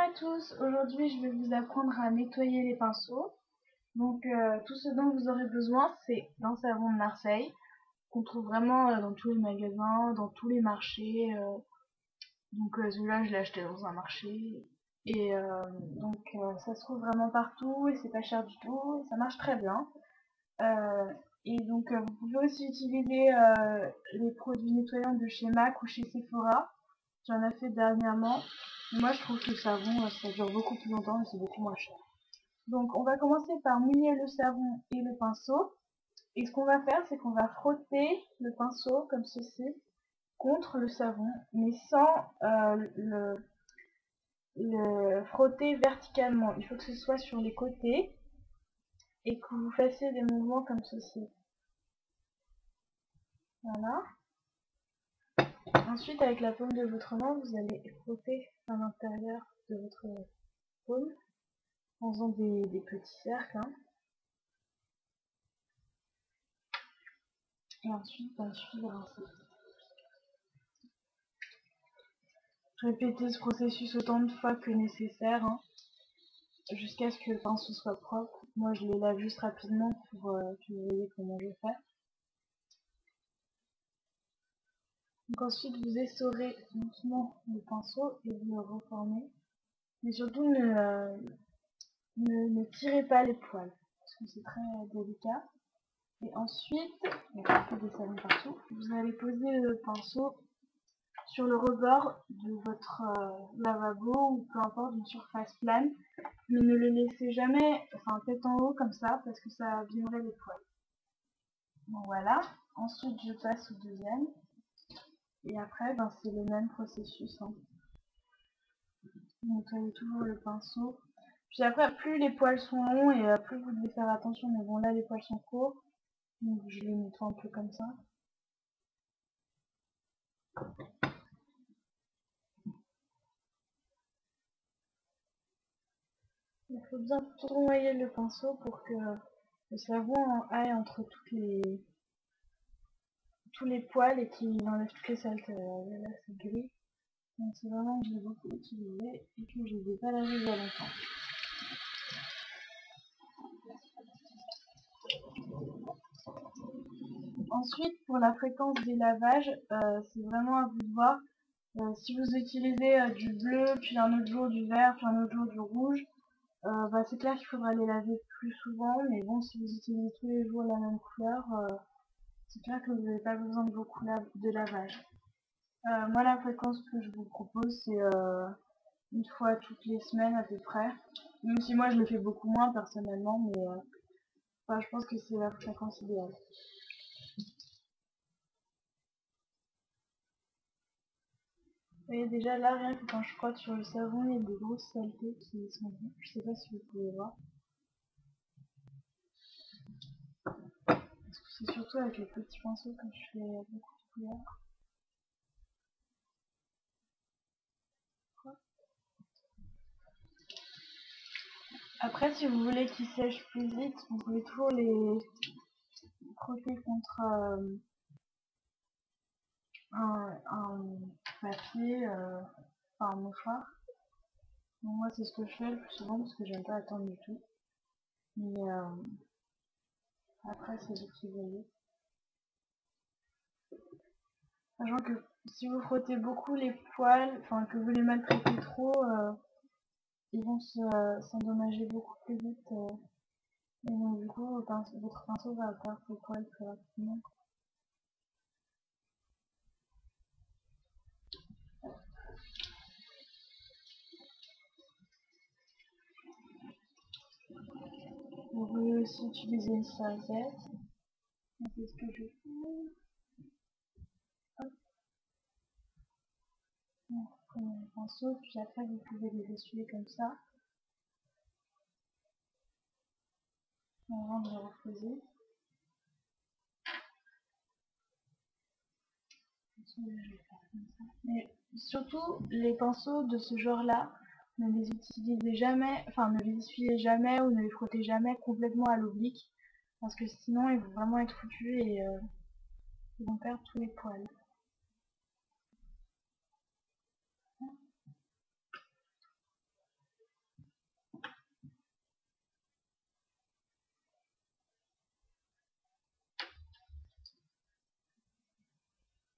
à tous, aujourd'hui je vais vous apprendre à nettoyer les pinceaux. Donc tout ce dont vous aurez besoin c'est d'un savon de Marseille qu'on trouve vraiment dans tous les magasins, dans tous les marchés. Celui-là je l'ai acheté dans un marché et ça se trouve vraiment partout et c'est pas cher du tout et ça marche très bien. Vous pouvez aussi utiliser les produits nettoyants de chez MAC ou chez Sephora. J'en ai fait dernièrement. Moi, je trouve que le savon, ça dure beaucoup plus longtemps et c'est beaucoup moins cher. Donc, on va commencer par mouiller le savon et le pinceau. Et ce qu'on va faire, c'est qu'on va frotter le pinceau comme ceci contre le savon, mais sans le frotter verticalement. Il faut que ce soit sur les côtés et que vous fassiez des mouvements comme ceci. Voilà. Ensuite, avec la paume de votre main, vous allez frotter à l'intérieur de votre paume en faisant des petits cercles. Et ensuite, il suffit de rincer. Répétez ce processus autant de fois que nécessaire, jusqu'à ce que le pinceau soit propre. Moi, je les lave juste rapidement pour que vous voyez comment je fais. Donc ensuite, vous essorez doucement le pinceau et vous le reformez. Mais surtout, ne tirez pas les poils, parce que c'est très délicat. Et ensuite, on va faire des savons partout. Vous allez poser le pinceau sur le rebord de votre lavabo ou peu importe, une surface plane, mais ne le laissez jamais, tête en haut comme ça, parce que ça abîmerait les poils. Bon voilà, ensuite je passe au deuxième, et après c'est le même processus. Vous nettoyez toujours le pinceau, puis après plus les poils sont longs et plus vous devez faire attention, mais bon là les poils sont courts, donc je les nettoie un peu comme ça. Il faut bien tournoyer le pinceau pour que le savon aille entre tous les poils et qu'il enlève toutes les saletés. Là c'est gris, donc c'est vraiment que je l'ai beaucoup utilisé et que je ne vais pas laver il y a longtemps. Ensuite, pour la fréquence des lavages, c'est vraiment à vous de voir. Si vous utilisez du bleu, puis un autre jour du vert, puis un autre jour du rouge, c'est clair qu'il faudra les laver plus souvent, mais bon, si vous utilisez tous les jours la même couleur, c'est clair que vous n'avez pas besoin de beaucoup de lavage. Moi, la fréquence que je vous propose, c'est une fois toutes les semaines à peu près. Même si moi, je le fais beaucoup moins personnellement, mais je pense que c'est la fréquence idéale. Vous voyez déjà là, rien que quand je frotte sur le savon, il y a des grosses saletés qui sont venues. Je sais pas si vous pouvez voir. Parce que c'est surtout avec les petits pinceaux que je fais beaucoup de couleurs. Après, si vous voulez qu'ils sèchent plus vite, vous pouvez toujours les frotter contre un papier, un mouchoir. Donc moi, c'est ce que je fais le plus souvent parce que j'aime pas attendre du tout. Mais après, c'est vous qui voyez. Sachant que si vous frottez beaucoup les poils, que vous les maltraitez trop, ils vont s'endommager beaucoup plus vite. Et donc du coup, votre pinceau va perdre ses poils très rapidement. Vous pouvez aussi utiliser une serviette. C'est ce que je fais. Hop. Vous prenez le pinceau, puis après vous pouvez les essuyer comme ça. Avant de les reposer. Mais surtout, les pinceaux de ce genre-là, ne les utilisez jamais, ne les essuyez jamais ou ne les frottez jamais complètement à l'oblique, parce que sinon ils vont vraiment être foutus et ils vont perdre tous les poils.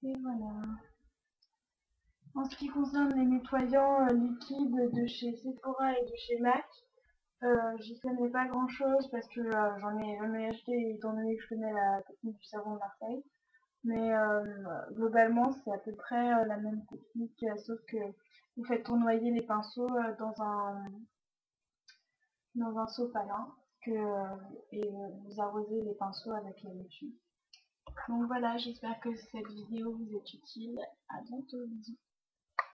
Et voilà. En ce qui concerne les nettoyants liquides de chez Sephora et de chez MAC, j'y connais pas grand chose parce que j'en ai jamais acheté étant donné que je connais la technique du savon de Marseille. Mais globalement, c'est à peu près la même technique, sauf que vous faites tournoyer les pinceaux dans un seau palin et vous arrosez les pinceaux avec le dessus. Donc voilà, j'espère que cette vidéo vous est utile. À bientôt, bisous.